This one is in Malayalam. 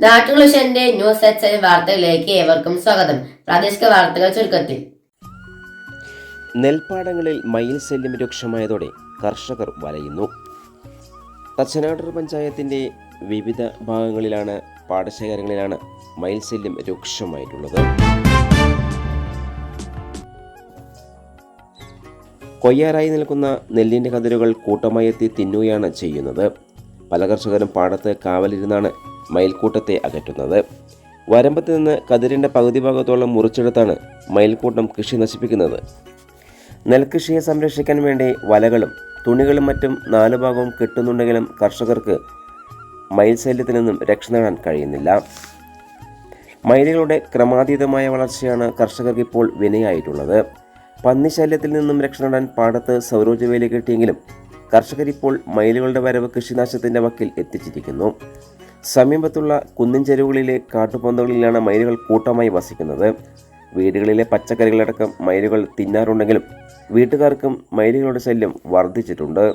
നാട്ടുകൃഷിന്റെ ന്യൂസ് എച്ച് വാർത്തകളിലേക്ക് ഏവർക്കും സ്വാഗതം. പ്രാദേശിക വാർത്തകൾ ചുരുക്കത്തിൽ. നെൽപ്പാടങ്ങളിൽ മയിൽ ശല്യം രൂക്ഷമായതോടെ കർഷകർ വലയുന്നു. തച്ചനാടർ പഞ്ചായത്തിന്റെ വിവിധ ഭാഗങ്ങളിലാണ് പാടശേഖരങ്ങളിലാണ് മയിൽ ശല്യം രൂക്ഷമായിട്ടുള്ളത്. കൊയ്യാറായി നിൽക്കുന്ന നെല്ലിന്റെ കതിരുകൾ കൂട്ടമായി എത്തി തിന്നുകയാണ് ചെയ്യുന്നത്. പല കർഷകരും പാടത്ത് കാവലിരുന്നാണ് മയിൽക്കൂട്ടത്തെ അകറ്റുന്നത്. വരമ്പത്ത് നിന്ന് കതിരിൻ്റെ പകുതി ഭാഗത്തോളം മുറിച്ചെടുത്താണ് മയിൽക്കൂട്ടം കൃഷി നശിപ്പിക്കുന്നത്. നെൽകൃഷിയെ സംരക്ഷിക്കാൻ വേണ്ടി വലകളും തുണികളും മറ്റും നാലു ഭാഗവും കെട്ടുന്നുണ്ടെങ്കിലും കർഷകർക്ക് മയിൽ ശല്യത്തിൽ നിന്നും രക്ഷ നേടാൻ കഴിയുന്നില്ല. മയിലുകളുടെ ക്രമാതീതമായ വളർച്ചയാണ് കർഷകർക്ക് ഇപ്പോൾ വിനയായിട്ടുള്ളത്. പന്നിശല്യത്തിൽ നിന്നും രക്ഷ നേടാൻ പാടത്ത് സൗരോജവേലി കെട്ടിയെങ്കിലും കർഷകരിപ്പോൾ മയിലുകളുടെ വരവ് കൃഷിനാശത്തിൻ്റെ വക്കിൽ എത്തിച്ചിരിക്കുന്നു. സമീപത്തുള്ള കുന്നിൻ ചെരുവുകളിലെ കാട്ടുപൊന്തകളിലാണ് മയിലുകൾ കൂട്ടമായി വസിക്കുന്നത്. വീടുകളിലെ പച്ചക്കറികളടക്കം മയിലുകൾ തിന്നാറുണ്ടെങ്കിലും വീട്ടുകാർക്കും മയിലുകളുടെ ശല്യം വർദ്ധിച്ചിട്ടുണ്ട്.